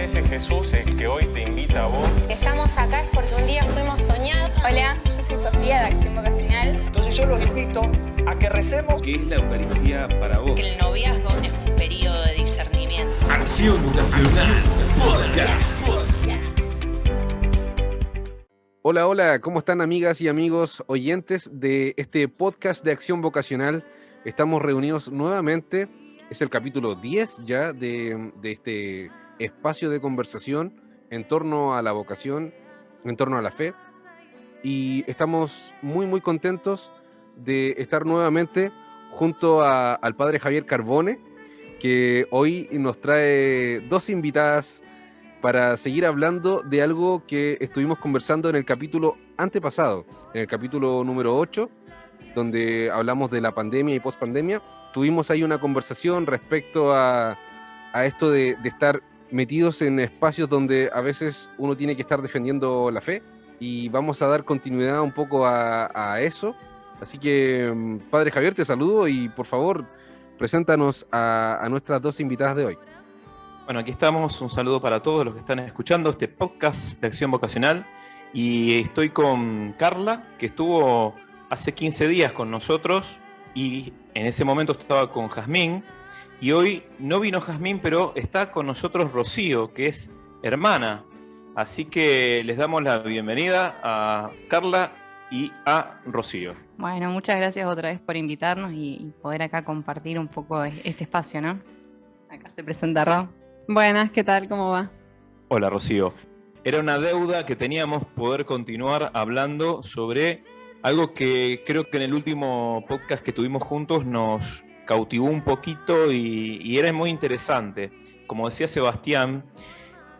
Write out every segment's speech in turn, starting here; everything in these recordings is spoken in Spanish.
Ese Jesús es que hoy te invita a vos. Estamos acá es porque un día fuimos soñados. Hola, yo soy Sofía de Acción Vocacional. Entonces yo los invito a que recemos. ¿Qué es la Eucaristía para vos? Que el noviazgo es un periodo de discernimiento. Acción Vocacional Podcast. Hola, ¿cómo están amigas y amigos oyentes de este podcast de Acción Vocacional? Estamos reunidos nuevamente, es el capítulo 10 ya de este espacio de conversación en torno a la vocación, en torno a la fe, y estamos muy contentos de estar nuevamente junto al padre Javier Carbone, que hoy nos trae dos invitadas para seguir hablando de algo que estuvimos conversando en el capítulo antepasado, en el capítulo número 8, donde hablamos de la pandemia y pospandemia. Tuvimos ahí una conversación respecto a esto de estar metidos en espacios donde a veces uno tiene que estar defendiendo la fe, y vamos a dar continuidad un poco a eso. Así que, padre Javier, te saludo y por favor, preséntanos a nuestras dos invitadas de hoy. Bueno, aquí estamos, un saludo para todos los que están escuchando este podcast de Acción Vocacional, y estoy con Carla, que estuvo hace 15 días con nosotros, y en ese momento estaba con Jazmín, y hoy no vino Jazmín, pero está con nosotros Rocío, que es hermana, así que les damos la bienvenida a Carla y a Rocío. Bueno, muchas gracias otra vez por invitarnos y poder acá compartir un poco este espacio, ¿no? Acá se presenta Ro. Buenas, ¿qué tal? ¿Cómo va? Hola, Rocío. Era una deuda que teníamos poder continuar hablando sobre algo que creo que en el último podcast que tuvimos juntos nos cautivó un poquito y era muy interesante. Como decía Sebastián,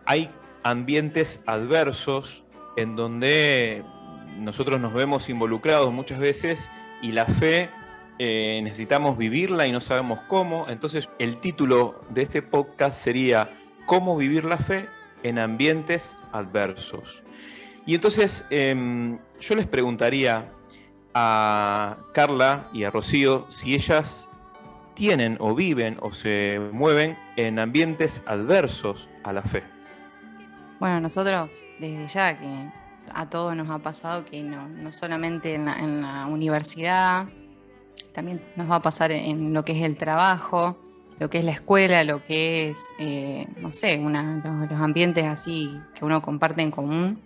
hay ambientes adversos en donde nosotros nos vemos involucrados muchas veces, y la fe necesitamos vivirla y no sabemos cómo. Entonces el título de este podcast sería ¿Cómo vivir la fe en ambientes adversos? Y entonces yo les preguntaría a Carla y a Rocío si ellas tienen o viven o se mueven en ambientes adversos a la fe. Bueno, nosotros desde ya que a todos nos ha pasado que no solamente en la universidad, también nos va a pasar en lo que es el trabajo, lo que es la escuela, lo que es, los ambientes así que uno comparte en común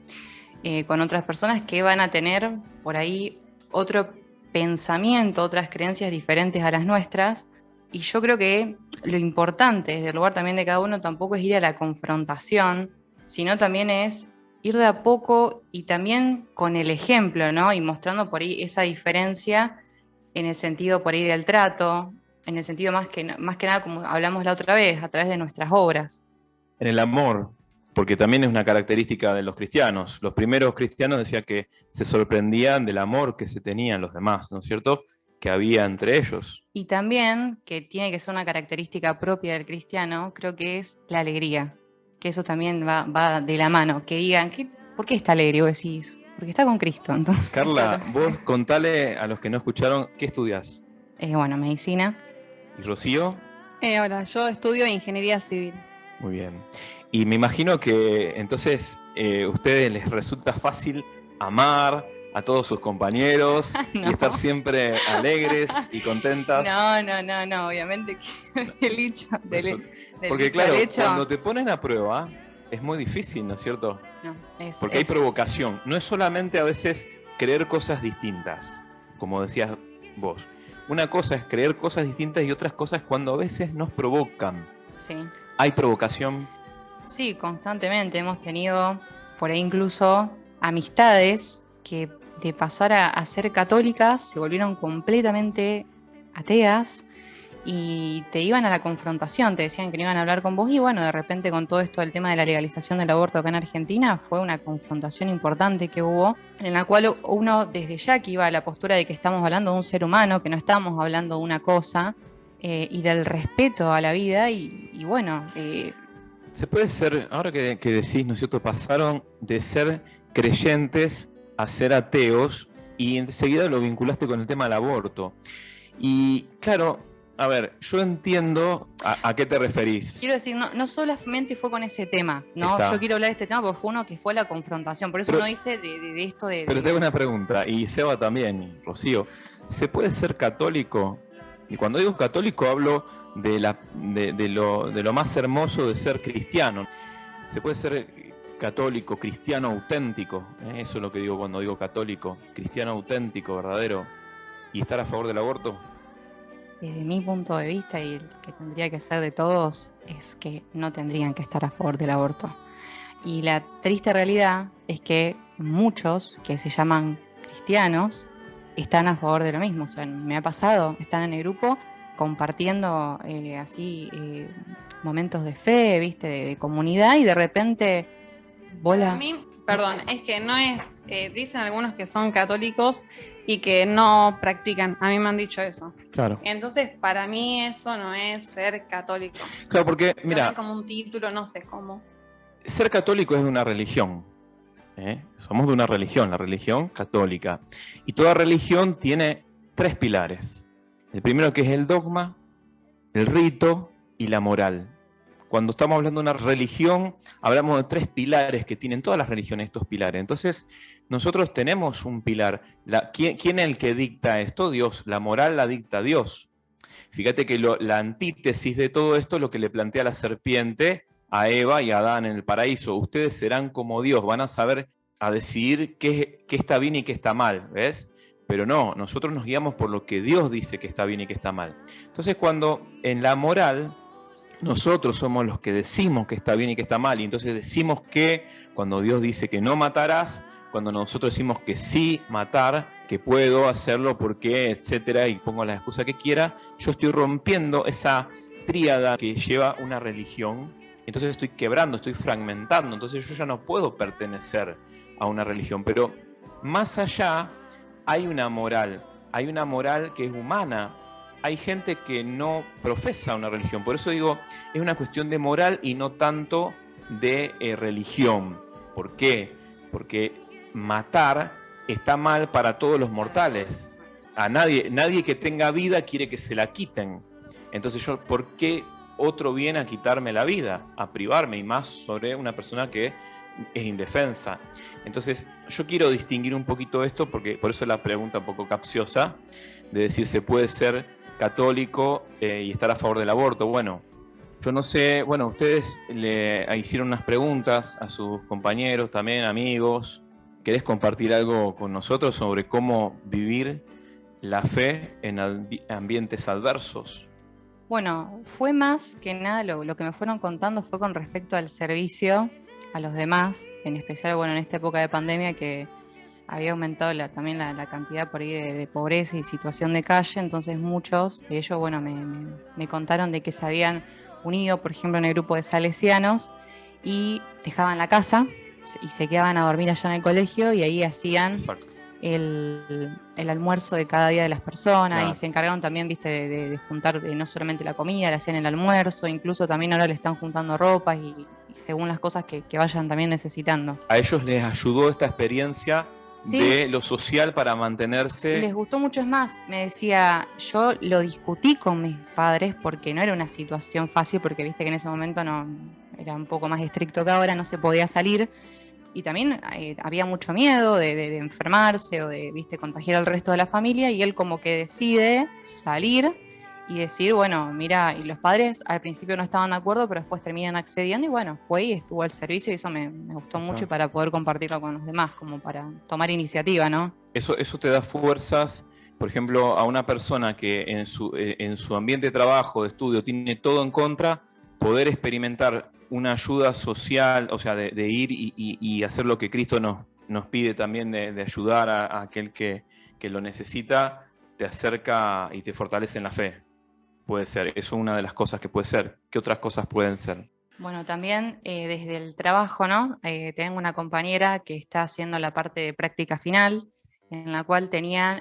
con otras personas que van a tener por ahí otro pensamiento, otras creencias diferentes a las nuestras. Y yo creo que lo importante desde el lugar también de cada uno tampoco es ir a la confrontación, sino también es ir de a poco y también con el ejemplo, ¿no? Y mostrando por ahí esa diferencia en el sentido por ahí del trato, en el sentido más que nada, como hablamos la otra vez, a través de nuestras obras. En el amor, porque también es una característica de los cristianos. Los primeros cristianos decían que se sorprendían del amor que se tenían los demás, ¿no es cierto?, que había entre ellos. Y también, que tiene que ser una característica propia del cristiano, creo que es la alegría, que eso también va de la mano, que digan, ¿por qué está alegre? Vos decís, porque está con Cristo. Entonces, Carla, vos contale a los que no escucharon, ¿qué estudias? Medicina. ¿Y Rocío? Hola, yo estudio Ingeniería Civil. Muy bien. Y me imagino que entonces a ustedes les resulta fácil amar a todos sus compañeros No. y estar siempre alegres y contentas. No, obviamente que el hecho del porque dicho claro, al hecho, cuando te ponen a prueba es muy difícil, ¿no es cierto? Porque hay provocación. No es solamente a veces creer cosas distintas, como decías vos. Una cosa es creer cosas distintas y otras cosas cuando a veces nos provocan. Sí. ¿Hay provocación? Sí, constantemente hemos tenido por ahí incluso amistades que de pasar a ser católicas se volvieron completamente ateas y te iban a la confrontación, te decían que no iban a hablar con vos, y bueno, de repente con todo esto del tema de la legalización del aborto acá en Argentina fue una confrontación importante que hubo, en la cual uno desde ya que iba a la postura de que estamos hablando de un ser humano, que no estamos hablando de una cosa, y del respeto a la vida, y bueno... Se puede ser, ahora que decís, ¿no es cierto?, pasaron de ser creyentes a ser ateos, y enseguida lo vinculaste con el tema del aborto. Y claro, A ver, yo entiendo a qué te referís. Quiero decir, no solamente fue con ese tema, ¿no? Está. Yo quiero hablar de este tema porque fue uno que fue la confrontación. Por eso Pero- uno dice de esto de... Pero tengo una pregunta, y Seba también, y Rocío. ¿Se puede ser católico? Y cuando digo católico hablo de lo más hermoso de ser cristiano. ¿Se puede ser católico, cristiano auténtico? Eso es lo que digo cuando digo católico. Cristiano auténtico, verdadero. ¿Y estar a favor del aborto? Desde mi punto de vista, y el que tendría que ser de todos, es que no tendrían que estar a favor del aborto. Y la triste realidad es que muchos que se llaman cristianos están a favor de lo mismo. O sea, me ha pasado, están en el grupo compartiendo momentos de fe, ¿viste? De comunidad, y de repente, Para bola. mí, perdón, es que no es, dicen algunos que son católicos y que no practican. A mí me han dicho eso. Claro. Entonces, para mí eso no es ser católico. Claro, porque, Mira, mira, como un título, no sé cómo. ser católico es de una religión. Somos de una religión, la religión católica. Y toda religión tiene 3 pilares. El primero, que es el dogma, el rito y la moral. Cuando estamos hablando de una religión, hablamos de 3 pilares que tienen todas las religiones, estos pilares. Entonces, nosotros tenemos un pilar. ¿Quién es el que dicta esto? Dios. La moral la dicta Dios. Fíjate que la antítesis de todo esto es lo que le plantea la serpiente a Eva y a Adán en el paraíso. Ustedes serán como Dios, van a saber a decidir qué está bien y qué está mal, ¿ves? Pero no, nosotros nos guiamos por lo que Dios dice que está bien y que está mal. Entonces, cuando en la moral nosotros somos los que decimos que está bien y que está mal, y entonces decimos que cuando Dios dice que no matarás, cuando nosotros decimos que sí matar, que puedo hacerlo porque, etcétera, y pongo la excusa que quiera, yo estoy rompiendo esa tríada que lleva una religión. Entonces estoy quebrando, estoy fragmentando, entonces yo ya no puedo pertenecer a una religión. Pero más allá hay una moral que es humana. Hay gente que no profesa una religión, por eso digo, es una cuestión de moral y no tanto de religión. ¿Por qué? Porque matar está mal para todos los mortales. A nadie que tenga vida quiere que se la quiten. Entonces ¿por qué otro viene a quitarme la vida, a privarme, y más sobre una persona que es indefensa? Entonces yo quiero distinguir un poquito esto, porque por eso la pregunta un poco capciosa, de decir se puede ser católico y estar a favor del aborto. Bueno, yo no sé, bueno, ustedes le hicieron unas preguntas a sus compañeros, también amigos. ¿Querés compartir algo con nosotros sobre cómo vivir la fe en ambientes adversos? Bueno, fue más que nada lo que me fueron contando fue con respecto al servicio a los demás, en especial, bueno, en esta época de pandemia que había aumentado también la cantidad por ahí de pobreza y situación de calle, entonces muchos de ellos, bueno, me contaron de que se habían unido, por ejemplo, en el grupo de salesianos y dejaban la casa y se quedaban a dormir allá en el colegio y ahí hacían Exacto. el almuerzo de cada día de las personas. Claro. Y se encargaron también, viste, de juntar no solamente la comida, le hacían el almuerzo, incluso también ahora le están juntando ropas y según las cosas que vayan también necesitando. ¿A ellos les ayudó esta experiencia Sí. de lo social para mantenerse? Les gustó mucho, es más, me decía, yo lo discutí con mis padres porque no era una situación fácil, porque viste que en ese momento no era un poco más estricto que ahora, no se podía salir. Y también había mucho miedo de enfermarse o de, viste, contagiar al resto de la familia, y él como que decide salir y decir, bueno, mira, y los padres al principio no estaban de acuerdo, pero después terminan accediendo y bueno, fue y estuvo al servicio y eso me gustó mucho, y para poder compartirlo con los demás, como para tomar iniciativa, ¿no? Eso te da fuerzas, por ejemplo, a una persona que en su ambiente de trabajo, de estudio, tiene todo en contra, poder experimentar una ayuda social, o sea, de ir y hacer lo que Cristo nos pide también, de ayudar a aquel que lo necesita, te acerca y te fortalece en la fe. Puede ser, eso es una de las cosas que puede ser. ¿Qué otras cosas pueden ser? Bueno, también desde el trabajo, ¿no? Tengo una compañera que está haciendo la parte de práctica final, en la cual tenían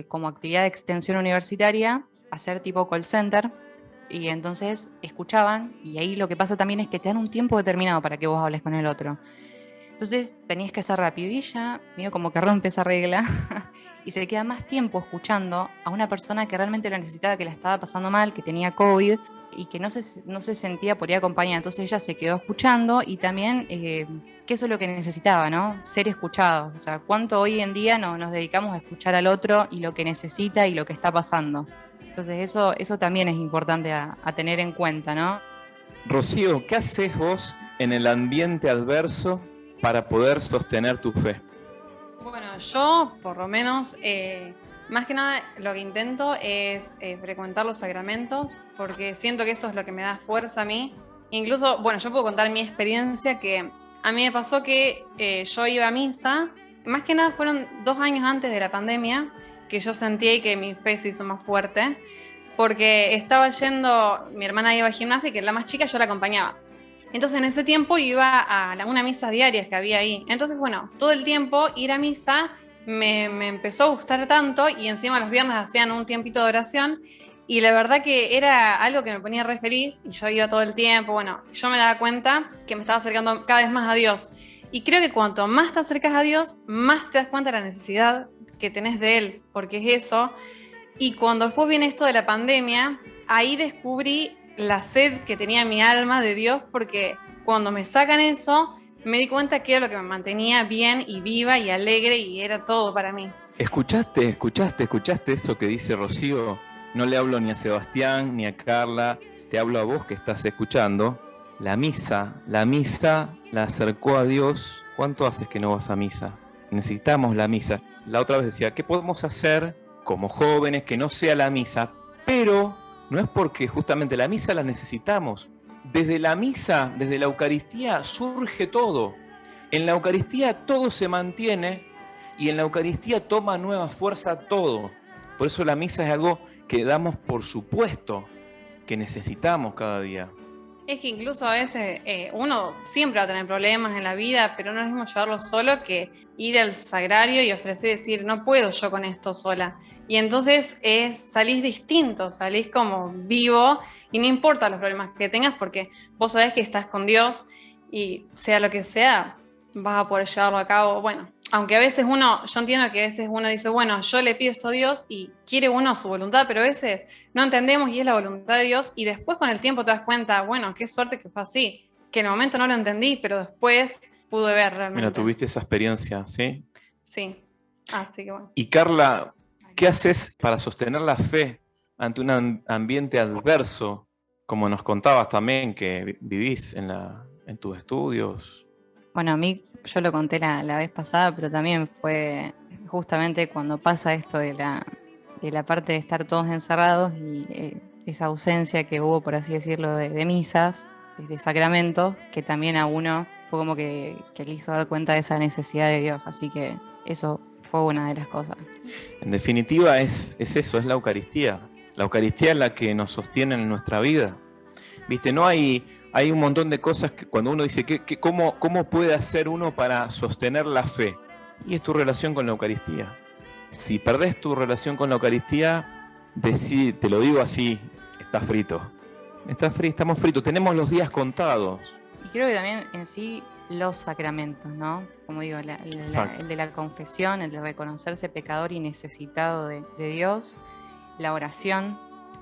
como actividad de extensión universitaria hacer tipo call center, y entonces escuchaban, y ahí lo que pasa también es que te dan un tiempo determinado para que vos hables con el otro. Entonces tenías que hacer rápido y ella, medio como que rompe esa regla y se queda más tiempo escuchando a una persona que realmente lo necesitaba, que la estaba pasando mal, que tenía COVID y que no se sentía por ahí acompañada. Entonces ella se quedó escuchando y también que eso es lo que necesitaba, ¿no? Ser escuchados. O sea, cuánto hoy en día nos dedicamos a escuchar al otro y lo que necesita y lo que está pasando. Entonces eso también es importante a tener en cuenta, ¿no? Rocío, ¿qué haces vos en el ambiente adverso para poder sostener tu fe? Bueno, yo por lo menos, más que nada lo que intento es frecuentar los sacramentos, porque siento que eso es lo que me da fuerza a mí. Incluso, bueno, yo puedo contar mi experiencia, que a mí me pasó que yo iba a misa, más que nada fueron 2 años antes de la pandemia, que yo sentí que mi fe se hizo más fuerte, porque estaba yendo, mi hermana iba al gimnasio y que la más chica yo la acompañaba. Entonces en ese tiempo iba a unas misas diarias que había ahí. Entonces, bueno, todo el tiempo ir a misa me empezó a gustar tanto, y encima los viernes hacían un tiempito de oración y la verdad que era algo que me ponía re feliz y yo iba todo el tiempo. Bueno, yo me daba cuenta que me estaba acercando cada vez más a Dios. Y creo que cuanto más te acercas a Dios, más te das cuenta de la necesidad que tenés de Él, porque es eso. Y cuando después viene esto de la pandemia, ahí descubrí la sed que tenía mi alma de Dios, porque cuando me sacan eso, me di cuenta que era lo que me mantenía bien y viva y alegre, y era todo para mí. ¿Escuchaste eso que dice Rocío? No le hablo ni a Sebastián ni a Carla, te hablo a vos que estás escuchando. La misa la acercó a Dios. ¿Cuánto haces que no vas a misa? Necesitamos la misa. La otra vez decía, ¿qué podemos hacer como jóvenes que no sea la misa? Pero no es porque justamente la misa la necesitamos. Desde la misa, desde la Eucaristía, surge todo. En la Eucaristía todo se mantiene y en la Eucaristía toma nueva fuerza todo. Por eso la misa es algo que damos por supuesto, que necesitamos cada día. Es que incluso a veces uno siempre va a tener problemas en la vida, pero no es lo mismo llevarlo solo que ir al sagrario y ofrecer, decir, no puedo yo con esto sola. Y entonces salís distinto, salís como vivo, y no importa los problemas que tengas, porque vos sabés que estás con Dios y sea lo que sea, vas a poder llevarlo a cabo. Bueno, aunque a veces yo entiendo que a veces uno dice, bueno, yo le pido esto a Dios y quiere uno su voluntad, pero a veces no entendemos y es la voluntad de Dios, y después con el tiempo te das cuenta, bueno, qué suerte que fue así, que en el momento no lo entendí, pero después pude ver realmente. Mira, tuviste esa experiencia, ¿sí? Sí, así que bueno. Y Carla, ¿qué haces para sostener la fe ante un ambiente adverso, como nos contabas también que vivís en tus estudios? Bueno, a mí, yo lo conté la vez pasada, pero también fue justamente cuando pasa esto de la parte de estar todos encerrados y esa ausencia que hubo, por así decirlo, de misas, de sacramentos, que también a uno fue como que le hizo dar cuenta de esa necesidad de Dios. Así que eso fue una de las cosas. En definitiva es eso, es la Eucaristía. La Eucaristía es la que nos sostiene en nuestra vida. ¿Viste? No hay un montón de cosas que cuando uno dice, ¿cómo puede hacer uno para sostener la fe? Y es tu relación con la Eucaristía. Si perdés tu relación con la Eucaristía, te lo digo así, estás frito. Estamos fritos, tenemos los días contados. Y creo que también en sí los sacramentos, ¿no? Como digo, el de la confesión, el de reconocerse pecador y necesitado de Dios, la oración.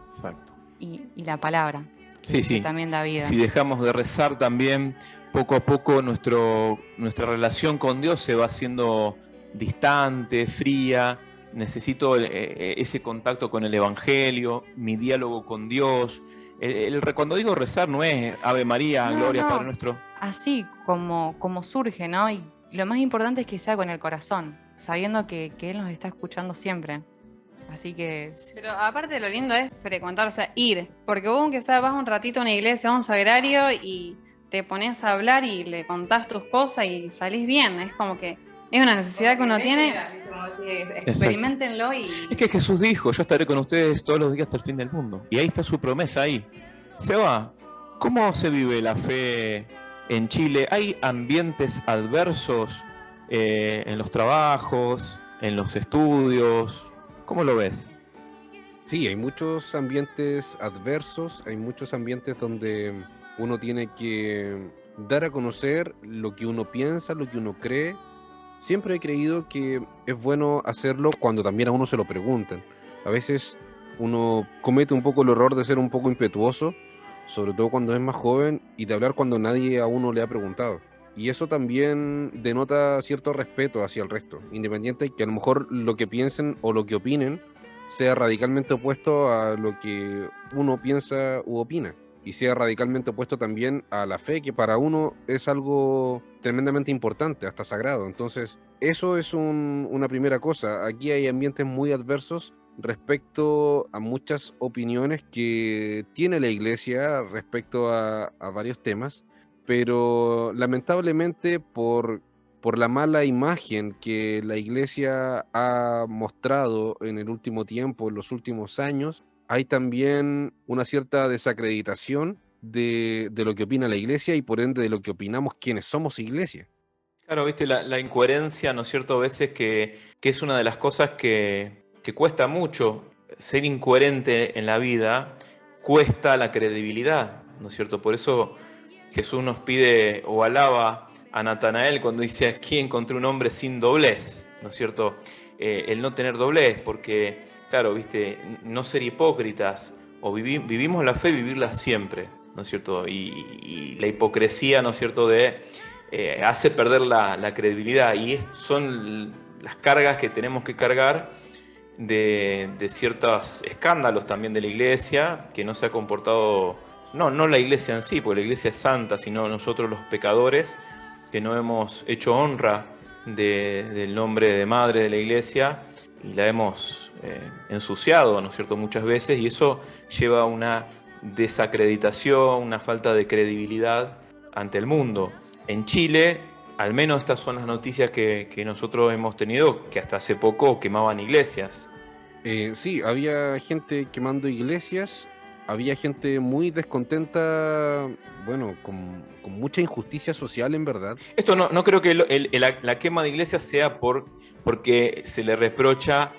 Exacto. Y la palabra. Sí. Que también da vida. Si dejamos de rezar también, poco a poco nuestra relación con Dios se va haciendo distante, fría. Necesito ese contacto con el Evangelio, mi diálogo con Dios. Cuando digo rezar no es Ave María, Gloria, Padre Nuestro. Así como surge, ¿no? Y lo más importante es que sea con el corazón, sabiendo que Él nos está escuchando siempre. Así que... Pero aparte lo lindo es frecuentar, o sea, ir. Porque vos aunque sea vas un ratito a una iglesia, a un sagrario y te pones a hablar y le contás tus cosas y salís bien. Es como que es una necesidad que uno tiene. Experimentenlo y... Es que Jesús dijo, yo estaré con ustedes todos los días hasta el fin del mundo. Y ahí está su promesa ahí. Seba, ¿cómo se vive la fe en Chile? ¿Hay ambientes adversos en los trabajos, en los estudios? ¿Cómo lo ves? Sí, hay muchos ambientes adversos, hay muchos ambientes donde uno tiene que dar a conocer lo que uno piensa, lo que uno cree. Siempre he creído que es bueno hacerlo cuando también a uno se lo preguntan. A veces uno comete un poco el error de ser un poco impetuoso, sobre todo cuando es más joven, y de hablar cuando nadie a uno le ha preguntado. Y eso también denota cierto respeto hacia el resto, independiente de que a lo mejor lo que piensen o lo que opinen sea radicalmente opuesto a lo que uno piensa u opina, y sea radicalmente opuesto también a la fe, que para uno es algo tremendamente importante, hasta sagrado. Entonces, eso es una primera cosa. Aquí hay ambientes muy adversos respecto a muchas opiniones que tiene la iglesia respecto a varios temas, pero lamentablemente por la mala imagen que la iglesia ha mostrado en el último tiempo, en los últimos años, hay también una cierta desacreditación de lo que opina la iglesia y por ende de lo que opinamos quienes somos iglesia. Claro, viste, la incoherencia, ¿no es cierto? A veces que es una de las cosas que cuesta mucho. Ser incoherente en la vida cuesta la credibilidad, ¿no es cierto? Por eso Jesús nos pide o alaba a Natanael cuando dice: aquí encontré un hombre sin doblez, ¿no es cierto? El no tener doblez, porque, claro, viste, no ser hipócritas, o vivimos la fe, vivirla siempre, ¿no es cierto? Y la hipocresía, ¿no es cierto?, hace perder la credibilidad, y son las cargas que tenemos que cargar de ciertos escándalos también de la iglesia, que no se ha comportado, no la iglesia en sí, porque la iglesia es santa, sino nosotros los pecadores, que no hemos hecho honra del nombre de madre de la iglesia y la hemos ensuciado, ¿no es cierto?, muchas veces, y eso lleva a una desacreditación, una falta de credibilidad ante el mundo. En Chile, al menos estas son las noticias que nosotros hemos tenido, que hasta hace poco quemaban iglesias. Sí, había gente quemando iglesias, había gente muy descontenta, bueno, con mucha injusticia social, en verdad. Esto no creo que la quema de iglesias sea porque se le reprocha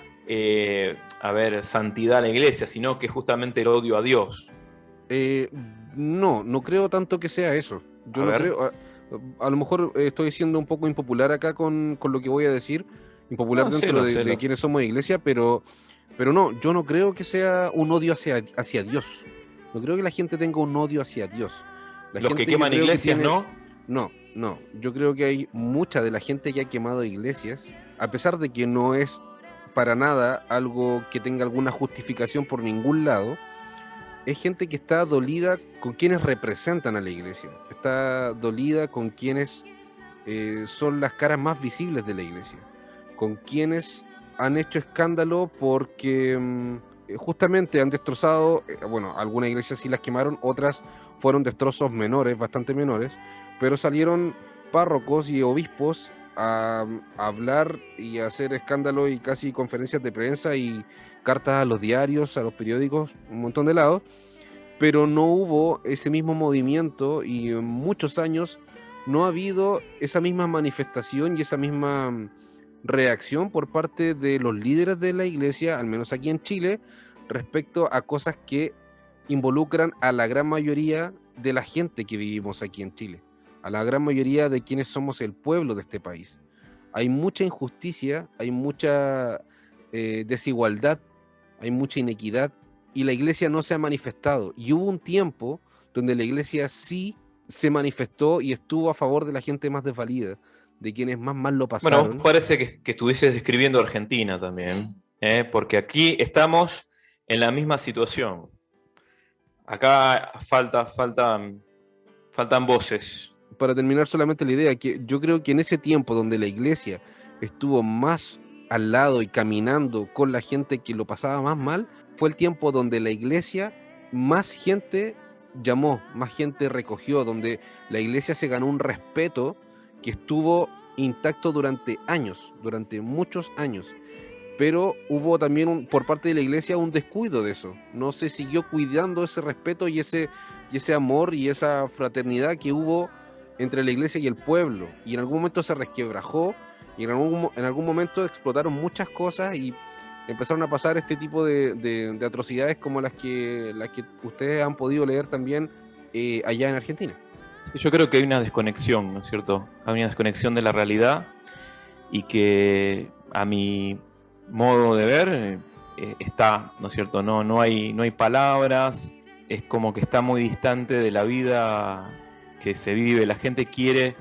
santidad a la iglesia, sino que justamente el odio a Dios. No creo tanto que sea eso. Yo no creo. A lo mejor estoy siendo un poco impopular acá con lo que voy a decir, impopular dentro de quienes somos iglesia, pero no, yo no creo que sea un odio hacia Dios. No creo que la gente tenga un odio hacia Dios. Los que queman iglesias, ¿no? No. Yo creo que hay mucha de la gente que ha quemado iglesias, a pesar de que no es para nada algo que tenga alguna justificación por ningún lado. Es gente que está dolida con quienes representan a la iglesia, está dolida con quienes son las caras más visibles de la iglesia, con quienes han hecho escándalo porque justamente han destrozado, algunas iglesias sí las quemaron, otras fueron destrozos menores, bastante menores, pero salieron párrocos y obispos a hablar y a hacer escándalo y casi conferencias de prensa y cartas a los diarios, a los periódicos, un montón de lados, pero no hubo ese mismo movimiento y en muchos años no ha habido esa misma manifestación y esa misma reacción por parte de los líderes de la iglesia, al menos aquí en Chile, respecto a cosas que involucran a la gran mayoría de la gente que vivimos aquí en Chile, a la gran mayoría de quienes somos el pueblo de este país. Hay mucha injusticia, hay mucha desigualdad, hay mucha inequidad y la iglesia no se ha manifestado. Y hubo un tiempo donde la iglesia sí se manifestó y estuvo a favor de la gente más desvalida, de quienes más mal lo pasaron. Bueno, parece que estuvieses describiendo Argentina también, porque aquí estamos en la misma situación. Acá faltan voces. Para terminar solamente la idea, que yo creo que en ese tiempo donde la iglesia estuvo más al lado y caminando con la gente que lo pasaba más mal, fue el tiempo donde la iglesia más gente llamó, más gente recogió, donde la iglesia se ganó un respeto que estuvo intacto durante años, durante muchos años, pero hubo también por parte de la iglesia un descuido de eso, no se siguió cuidando ese respeto y ese amor y esa fraternidad que hubo entre la iglesia y el pueblo, y en algún momento se resquebrajó y en algún momento explotaron muchas cosas y empezaron a pasar este tipo de atrocidades como las que ustedes han podido leer también allá en Argentina. Sí, yo creo que hay una desconexión, ¿no es cierto? Hay una desconexión de la realidad y que a mi modo de ver está, ¿no es cierto? No hay palabras, es como que está muy distante de la vida que se vive. La gente quiere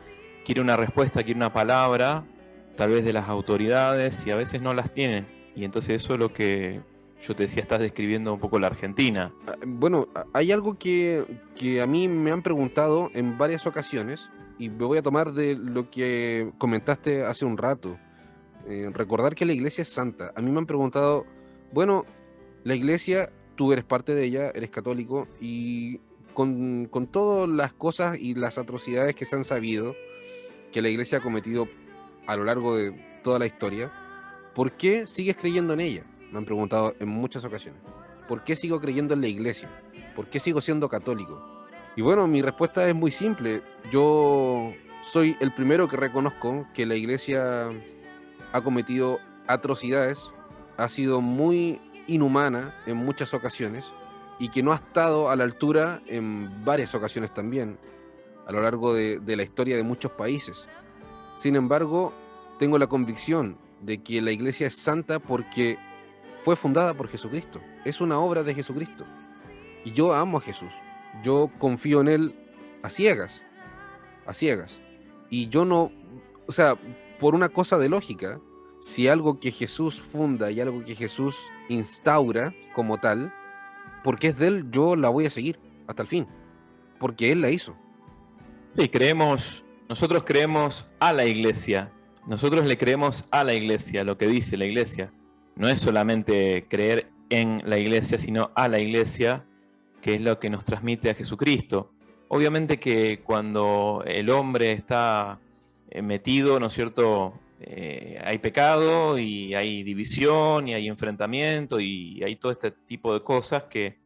una respuesta, quiere una palabra, tal vez de las autoridades, y a veces no las tiene. Y entonces eso es lo que yo te decía, estás describiendo un poco la Argentina. Bueno, hay algo que a mí me han preguntado en varias ocasiones, y me voy a tomar de lo que comentaste hace un rato. Recordar que la iglesia es santa. A mí me han preguntado, bueno, la iglesia, tú eres parte de ella, eres católico, y con todas las cosas y las atrocidades que se han sabido que la iglesia ha cometido a lo largo de toda la historia, ¿por qué sigues creyendo en ella? Me han preguntado en muchas ocasiones. ¿Por qué sigo creyendo en la iglesia? ¿Por qué sigo siendo católico? Y bueno, mi respuesta es muy simple. Yo soy el primero que reconozco que la iglesia ha cometido atrocidades, ha sido muy inhumana en muchas ocasiones y que no ha estado a la altura en varias ocasiones también, a lo largo de la historia de muchos países. Sin embargo, tengo la convicción de que la iglesia es santa porque fue fundada por Jesucristo. Es una obra de Jesucristo. Y yo amo a Jesús. Yo confío en Él a ciegas. A ciegas. Y yo no... O sea, por una cosa de lógica, si algo que Jesús funda y algo que Jesús instaura como tal, porque es de Él, yo la voy a seguir hasta el fin. Porque Él la hizo. Sí, nosotros creemos a la iglesia. Nosotros le creemos a la iglesia, lo que dice la iglesia. No es solamente creer en la iglesia, sino a la iglesia, que es lo que nos transmite a Jesucristo. Obviamente que cuando el hombre está metido, ¿no es cierto?, hay pecado y hay división y hay enfrentamiento y hay todo este tipo de cosas que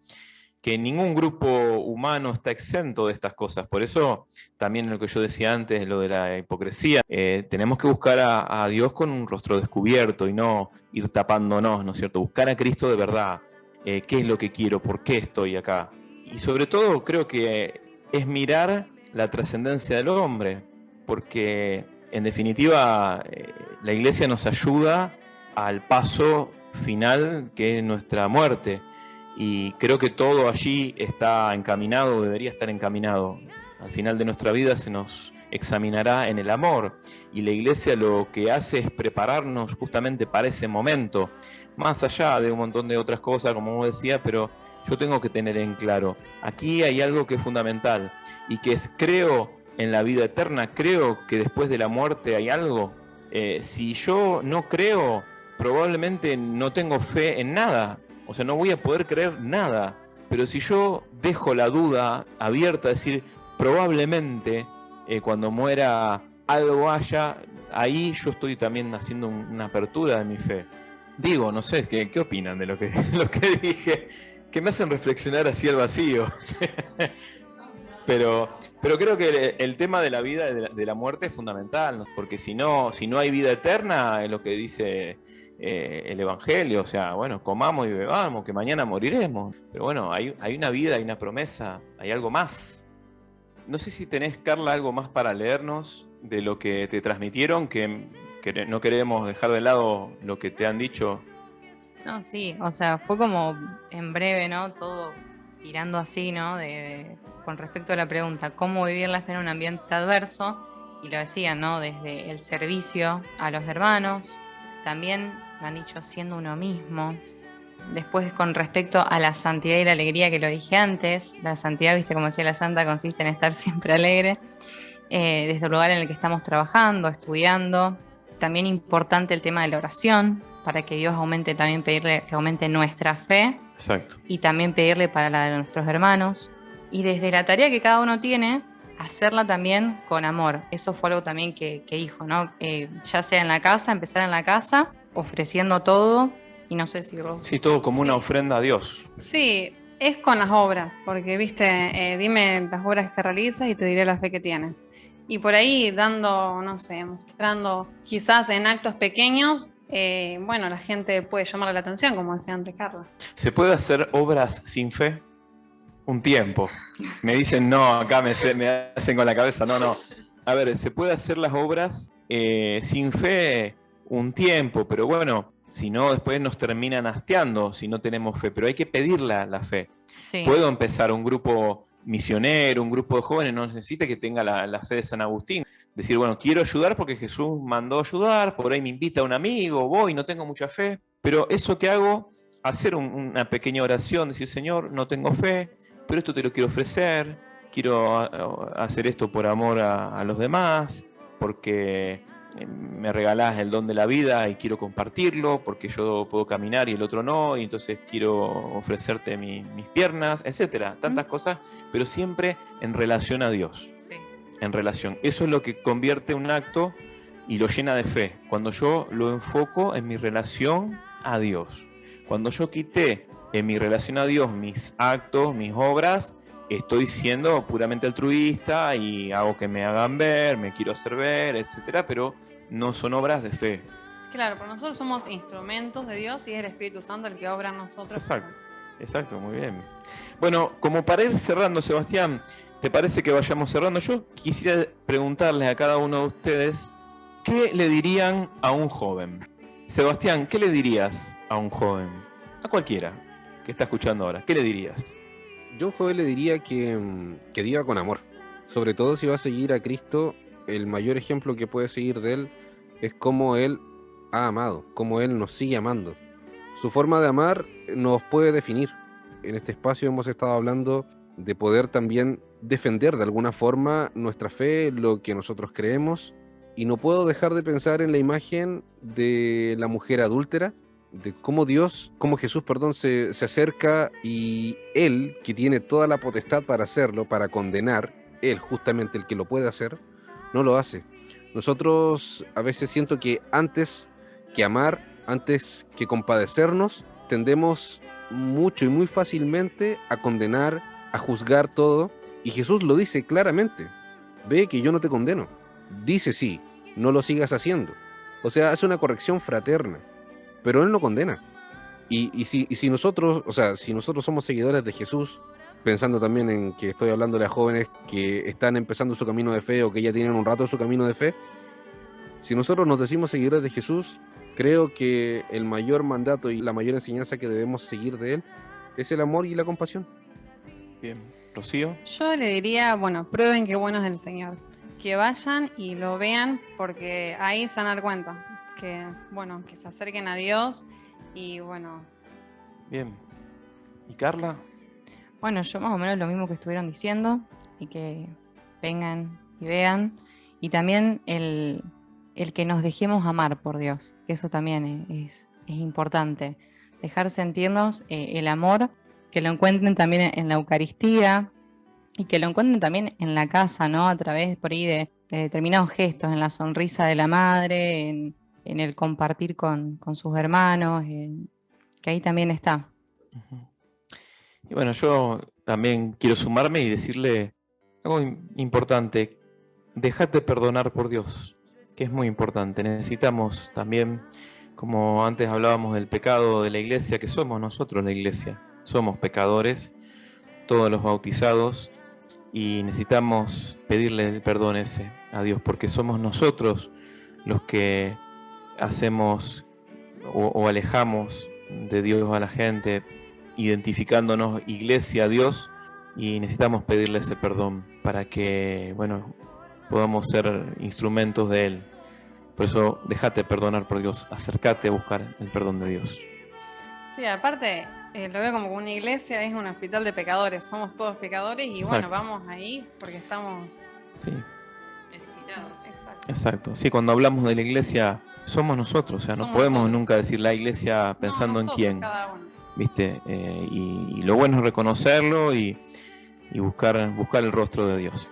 ningún grupo humano está exento de estas cosas. Por eso también lo que yo decía antes, lo de la hipocresía, tenemos que buscar a Dios con un rostro descubierto y no ir tapándonos, ¿no es cierto? Buscar a Cristo de verdad. ¿Qué es lo que quiero? ¿Por qué estoy acá? Y sobre todo creo que es mirar la trascendencia del hombre, porque en definitiva la iglesia nos ayuda al paso final, que es nuestra muerte. Y creo que todo allí está encaminado, debería estar encaminado. Al final de nuestra vida se nos examinará en el amor. Y la iglesia lo que hace es prepararnos justamente para ese momento. Más allá de un montón de otras cosas, como vos decías, pero yo tengo que tener en claro. Aquí hay algo que es fundamental y que es, creo en la vida eterna, creo que después de la muerte hay algo. Si yo no creo, probablemente no tengo fe en nada. O sea, no voy a poder creer nada. Pero si yo dejo la duda abierta, es decir, probablemente cuando muera algo haya, ahí yo estoy también haciendo una apertura de mi fe. Digo, no sé, ¿qué opinan de lo que dije? Que me hacen reflexionar así al vacío. Pero creo que el tema de la vida, de la muerte es fundamental, ¿no? Porque si no hay vida eterna, es lo que dice el Evangelio, o sea, bueno, comamos y bebamos, que mañana moriremos. Pero bueno, hay una vida, hay una promesa, hay algo más. No sé si tenés, Carla, algo más para leernos de lo que te transmitieron, que no queremos dejar de lado lo que te han dicho. No, sí, o sea, fue como en breve, ¿no? Todo tirando así, ¿no? Con respecto a la pregunta, ¿cómo vivir la fe en un ambiente adverso? Y lo decían, ¿no? Desde el servicio a los hermanos, también me han dicho siendo uno mismo. Después, con respecto a la santidad y la alegría, que lo dije antes, la santidad, viste, como decía la santa, consiste en estar siempre alegre, desde el lugar en el que estamos trabajando, estudiando. También importante el tema de la oración, para que Dios aumente, también pedirle que aumente nuestra fe. Exacto. Y también pedirle para la de nuestros hermanos. Y desde la tarea que cada uno tiene, hacerla también con amor. Eso fue algo también que dijo, ¿no? Ya sea en la casa, empezar en la casa, ofreciendo todo. Y no sé si vos... Sí, todo como una ofrenda a Dios. Sí, es con las obras, porque, viste, dime las obras que realizas y te diré la fe que tienes. Y por ahí dando, no sé, mostrando quizás en actos pequeños, bueno, la gente puede llamar la atención, como decía antes Carla. ¿Se puede hacer obras sin fe? un tiempo. Me dicen no, acá me hacen con la cabeza, no. A ver, se puede hacer las obras sin fe un tiempo, pero bueno, si no, después nos terminan hastiando si no tenemos fe, pero hay que pedir la fe. Sí. Puedo empezar un grupo misionero, un grupo de jóvenes, no necesita que tenga la fe de San Agustín. Decir, bueno, quiero ayudar porque Jesús mandó ayudar, por ahí me invita un amigo, voy, no tengo mucha fe, pero eso que hago, hacer una pequeña oración, decir, Señor, no tengo fe, pero esto te lo quiero ofrecer, quiero hacer esto por amor a los demás, porque me regalás el don de la vida y quiero compartirlo, porque yo puedo caminar y el otro no, y entonces quiero ofrecerte mis piernas, etcétera, tantas cosas, pero siempre en relación a Dios. Sí. En relación. Eso es lo que convierte un acto y lo llena de fe. Cuando yo lo enfoco en mi relación a Dios. Cuando yo quité en mi relación a Dios mis actos, mis obras, estoy siendo puramente altruista y hago que me hagan ver, me quiero hacer ver, etcétera, pero no son obras de fe. Claro, pero nosotros somos instrumentos de Dios y es el Espíritu Santo el que obra en nosotros. Exacto, muy bien. Bueno, como para ir cerrando, Sebastián, ¿te parece que vayamos cerrando? Yo quisiera preguntarles a cada uno de ustedes, ¿qué le dirían a un joven? Sebastián, ¿qué le dirías a un joven? A cualquiera que está escuchando ahora, ¿qué le dirías? Yo a un joven le diría que diga con amor. Sobre todo si va a seguir a Cristo, el mayor ejemplo que puede seguir de Él es cómo Él ha amado, cómo Él nos sigue amando. Su forma de amar nos puede definir. En este espacio hemos estado hablando de poder también defender de alguna forma nuestra fe, lo que nosotros creemos, y no puedo dejar de pensar en la imagen de la mujer adúltera, de cómo Jesús, se acerca y Él, que tiene toda la potestad para hacerlo, para condenar, Él justamente el que lo puede hacer, no lo hace. Nosotros a veces siento que antes que amar, antes que compadecernos, tendemos mucho y muy fácilmente a condenar, a juzgar todo, y Jesús lo dice claramente: ve que yo no te condeno, dice sí, no lo sigas haciendo. O sea, hace una corrección fraterna, pero Él no condena. Y si nosotros somos seguidores de Jesús, pensando también en que estoy hablándole a jóvenes que están empezando su camino de fe o que ya tienen un rato en su camino de fe, si nosotros nos decimos seguidores de Jesús, creo que el mayor mandato y la mayor enseñanza que debemos seguir de Él es el amor y la compasión. Bien. Rocío. Yo le diría, bueno, prueben qué bueno es el Señor. Que vayan y lo vean, porque ahí se van a dar cuenta. Que se acerquen a Dios y bueno. Bien. ¿Y Carla? Bueno, yo más o menos lo mismo que estuvieron diciendo, y que vengan y vean. Y también el que nos dejemos amar por Dios, que eso también es importante. Dejar sentirnos el amor, que lo encuentren también en la Eucaristía y que lo encuentren también en la casa, ¿no? A través por ahí de determinados gestos, en la sonrisa de la madre, en el compartir con sus hermanos, que ahí también está. Y bueno, yo también quiero sumarme y decirle algo importante: déjate perdonar por Dios, que es muy importante. Necesitamos también, como antes hablábamos del pecado de la iglesia, que somos nosotros la iglesia, somos pecadores, todos los bautizados, y necesitamos pedirle el perdón ese a Dios, porque somos nosotros los que hacemos o alejamos de Dios a la gente, identificándonos iglesia a Dios, y necesitamos pedirle ese perdón para que, podamos ser instrumentos de Él. Por eso, déjate perdonar por Dios, acércate a buscar el perdón de Dios. Sí, aparte, lo veo como una iglesia, es un hospital de pecadores, somos todos pecadores y Exacto. vamos ahí porque estamos Necesitados. Exacto. Sí, cuando hablamos de la iglesia, somos nosotros, o sea, no Somos podemos nosotros. nunca decir la iglesia pensando en nosotros, quién, cada uno. ¿viste? Y lo bueno es reconocerlo y buscar el rostro de Dios.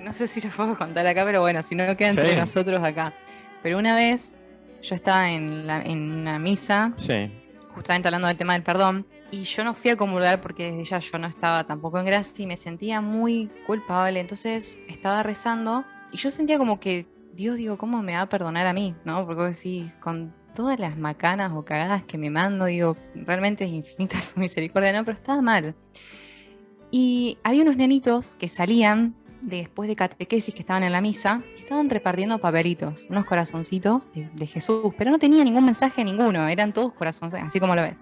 No sé si lo puedo contar acá, pero bueno, si no queda entre Sí. nosotros acá. Pero una vez yo estaba en una misa, Sí. justamente hablando del tema del perdón, y yo no fui a comulgar porque desde ya yo no estaba tampoco en gracia y me sentía muy culpable. Entonces estaba rezando y yo sentía como que Dios, digo, ¿cómo me va a perdonar a mí? ¿No? Porque vos decís, con todas las macanas o cagadas que me mando, digo, realmente es infinita su misericordia, ¿no? Pero estaba mal. Y había unos nenitos que salían después de catequesis, que estaban en la misa, y estaban repartiendo papelitos, unos corazoncitos de Jesús, pero no tenía ningún mensaje ninguno, eran todos corazones, así como lo ves.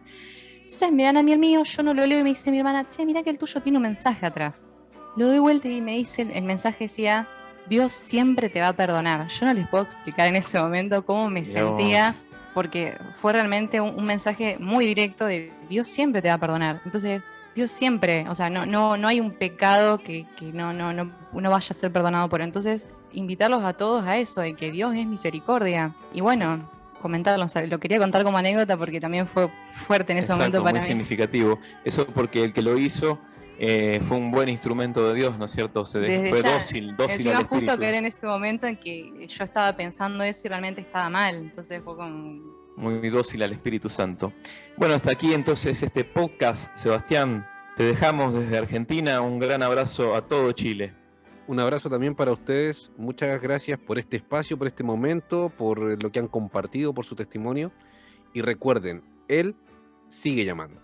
Entonces me dan a mí el mío, yo no lo leo y me dice mi hermana, che, mirá que el tuyo tiene un mensaje atrás. Lo doy vuelta y me dice, el mensaje decía, Dios siempre te va a perdonar. Yo no les puedo explicar en ese momento cómo me sentía, porque fue realmente un mensaje muy directo de Dios siempre te va a perdonar. Entonces, Dios siempre, o sea, no hay un pecado que no vaya a ser perdonado por él. Entonces, invitarlos a todos a eso, de que Dios es misericordia. Y bueno, comentarlo, o sea, lo quería contar como anécdota porque también fue fuerte en ese momento para muy mí. Significativo. Eso porque el que lo hizo fue un buen instrumento de Dios, ¿no es cierto? Fue dócil encima al espíritu. justo que era en ese momento en que yo estaba pensando eso y realmente estaba mal. Entonces fue con... Muy dócil al Espíritu Santo. Bueno, hasta aquí entonces este podcast, Sebastián. Te dejamos desde Argentina. Un gran abrazo a todo Chile. Un abrazo también para ustedes. Muchas gracias por este espacio, por este momento, por lo que han compartido, por su testimonio. Y recuerden, Él sigue llamando.